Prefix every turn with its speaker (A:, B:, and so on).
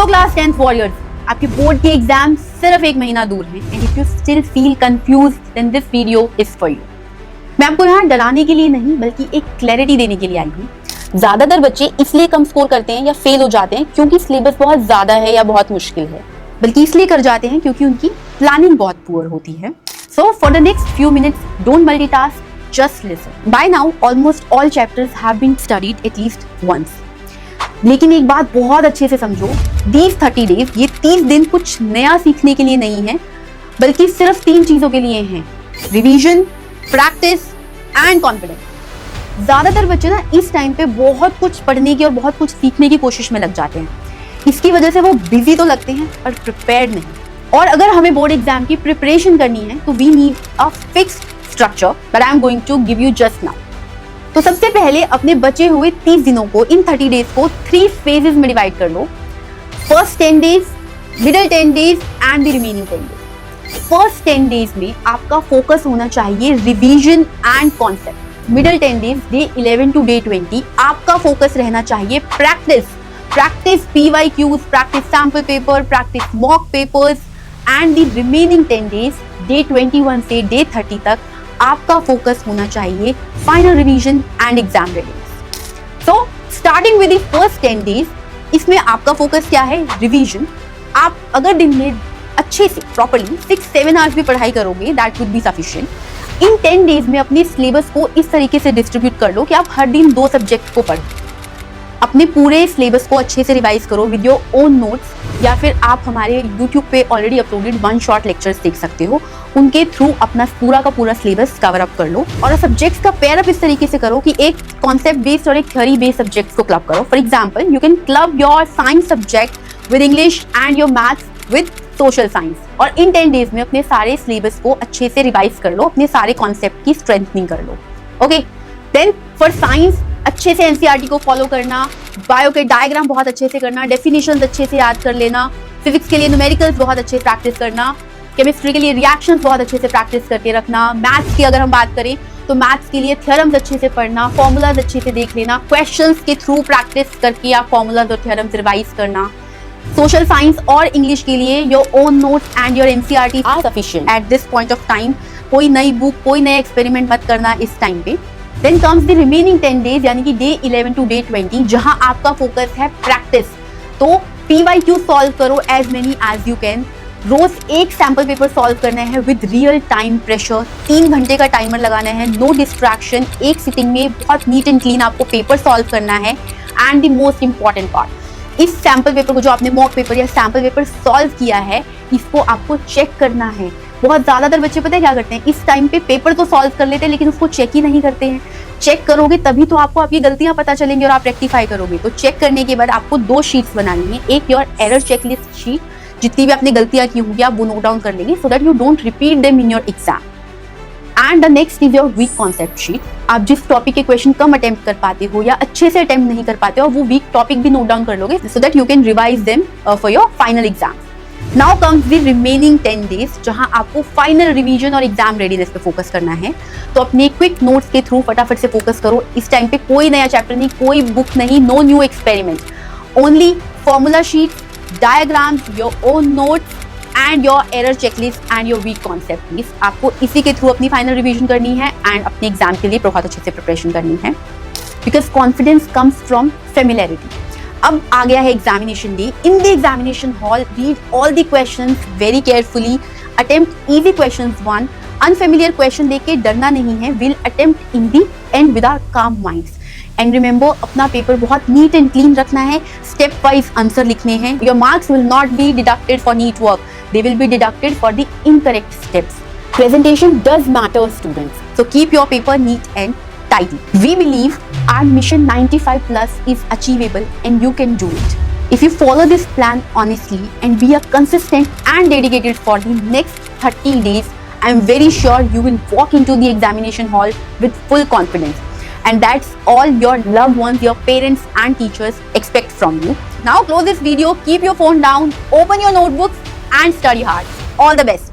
A: Hello class 10th warriors, आपके board के exam सिर्फ 1 महीना दूर हैं and if you still feel confused then this video is for you. मैं आपको यहाँ डराने के लिए नहीं बल्कि एक क्लैरिटी देने के लिए आई हूँ। ज्यादातर बच्चे इसलिए कम स्कोर करते हैं या फेल हो जाते हैं क्योंकि सिलेबस बहुत ज्यादा है या बहुत मुश्किल है, बल्कि इसलिए कर जाते हैं क्योंकि उनकी प्लानिंग बहुत पुअर होती है। So for the next few minutes don't multitask, just listen. By now, almost all chapters have been studied at least once. लेकिन एक बात बहुत अच्छे से समझो, these 30 days, ये 30 दिन कुछ नया सीखने के लिए नहीं है, बल्कि सिर्फ 3 चीजों के लिए हैं: रिवीजन, प्रैक्टिस एंड कॉन्फिडेंस। ज्यादातर बच्चे ना इस टाइम पे बहुत कुछ पढ़ने की और बहुत कुछ सीखने की कोशिश में लग जाते हैं। इसकी वजह से वो बिजी तो लगते हैं पर प्रिपेयर्ड नहीं। और अगर हमें बोर्ड एग्जाम की प्रिपरेशन करनी है तो we need a fixed structure that I am going to give you just now. तो सबसे पहले अपने बचे हुए 30 दिनों को, इन 30 डेज को 3 phases में डिवाइड कर लो। First 10 days, middle 10 days and the remaining 10 days. First 10 days में आपका फोकस होना चाहिए revision and concept. Middle 10 days, day 11 to day 20, आपका फोकस रहना चाहिए practice PYQs, practice sample paper, practice mock papers and the remaining 10 days, day 21 से day 30 तक आपका फोकस होना चाहिए final revision and exam readiness. So starting with the first 10 days, इसमें आपका फोकस क्या है? रिवीजन। आप अगर दिन में अच्छे से प्रॉपर्ली 6-7 आवर्स भी पढ़ाई करोगे, that would be sufficient. In 10 days में अपने सिलेबस को इस तरीके से डिस्ट्रीब्यूट कर लो कि आप हर दिन 2 सब्जेक्ट को पढ़ो। अपने पूरे सिलेबस को अच्छे से रिवाइज करो विद योर ओन नोट्स, या फिर आप हमारे YouTube पे ऑलरेडी अपलोडेड 1 शॉट लेक्चर्स देख सकते हो, उनके थ्रू अपना पूरा का पूरा सिलेबस कवर अप कर लो। और सब्जेक्ट्स का पेयर अप इस तरीके से करो कि एक कॉन्सेप्ट बेस्ड और एक थ्योरी बेस्ड सब्जेक्ट्स को क्लब करो। For example, you can club your science subject with English and your maths with social science. और इन 10 डेज में अपने सारे सिलेबस को अच्छे से रिवाइज कर लो, अपने सारे कॉन्सेप्ट की स्ट्रेंथनिंग कर लो। ओके, देन फॉर साइंस अच्छे से NCERT को फॉलो करना, बायो के डायग्राम बहुत अच्छे से करना, डेफिनेशंस अच्छे से याद कर लेना, फिजिक्स के लिए न्यूमेरिकल्स बहुत अच्छे से प्रैक्टिस करना, केमिस्ट्री के लिए रिएक्शंस बहुत अच्छे से प्रैक्टिस करके रखना, मैथ्स की अगर हम बात करें तो मैथ्स के लिए थ्योरम्स अच्छे से पढ़ना, फॉर्मूलाज अच्छे से देख लेना, क्वेश्चंस के थ्रू प्रैक्टिस करके आप फॉर्मूलाज और थ्योरम्स रिवाइज करना। सोशल साइंस और इंग्लिश के लिए your own notes and your NCERT are sufficient at this point of time. कोई नई बुक, कोई नया एक्सपेरिमेंट मत करना इस टाइम पे। Then comes the remaining 10 days, यानी कि डे 11 टू डे 20, जहां आपका फोकस है प्रैक्टिस। तो PYQ सॉल्व करो as many as you can. रोज एक सैम्पल पेपर सॉल्व करना है विद रियल टाइम प्रेशर। 3 घंटे का टाइमर लगाना है, नो डिस्ट्रैक्शन, एक सिटिंग में बहुत नीट एंड क्लीन आपको पेपर सॉल्व करना है। And the most important part, इस सैम्पल पेपर को, जो आपने मॉक पेपर या सैम्पल पेपर सॉल्व किया है, इसको आपको चेक करना है। बहुत ज्यादातर बच्चे पता है क्या करते हैं, इस टाइम पे पेपर तो सॉल्व कर लेते हैं लेकिन उसको चेक ही नहीं करते हैं। चेक करोगे तभी तो आपको आपकी गलतियां पता चलेंगी और आप रेक्टिफाई करोगे। तो चेक करने के बाद आपको 2 शीट्स बनानी है। एक योर एरर चेकलिस्ट शीट, जितनी भी आपने गलतियां की होंगी आप वो नोट डाउन कर लेंगे so that you don't repeat them in your exam. And the next is your weak concept sheet. आप जिस टॉपिक के क्वेश्चन कम अटेम्प्ट कर पाते हो या अच्छे से अटेम्प्ट नहीं कर पाते हो, वो वीक टॉपिक भी नोट डाउन कर लोगे सो that you can revise them for your final exam. Now comes the remaining 10 days, जहां आपको फाइनल रिवीजन और एग्जाम रेडीनेस पे फोकस करना है। तो अपने क्विक नोट्स के थ्रू फटाफट से फोकस करो। इस टाइम पे कोई नया चैप्टर नहीं, कोई बुक नहीं, no new experiment, only formula sheet, diagrams, your own notes and your error checklist and your weak concept please. आपको इसी के थ्रू अपनी फाइनल रिवीजन करनी है एंड अपने एग्जाम के लिए बहुत अच्छे से प्रिपरेशन करनी है, because confidence comes from familiarity. अब आ गया है examination day. In the examination hall, read all the questions very carefully, attempt easy questions 1, unfamiliar question देख के डरना नहीं है, will attempt in the end with our calm minds. And remember, अपना पेपर बहुत नीट एंड क्लीन रखना है, step wise answer लिखने हैं। Your marks will not be deducted for neat work, they will be deducted for the incorrect steps. Presentation does matter, students, so keep your paper neat and tidy. We believe our mission 95 plus is achievable and you can do it. If you follow this plan honestly and be a consistent and dedicated for the next 30 days, I am very sure you will walk into the examination hall with full confidence. And that's all your loved ones, your parents and teachers expect from you. Now close this video, keep your phone down, open your notebooks and study hard. All the best.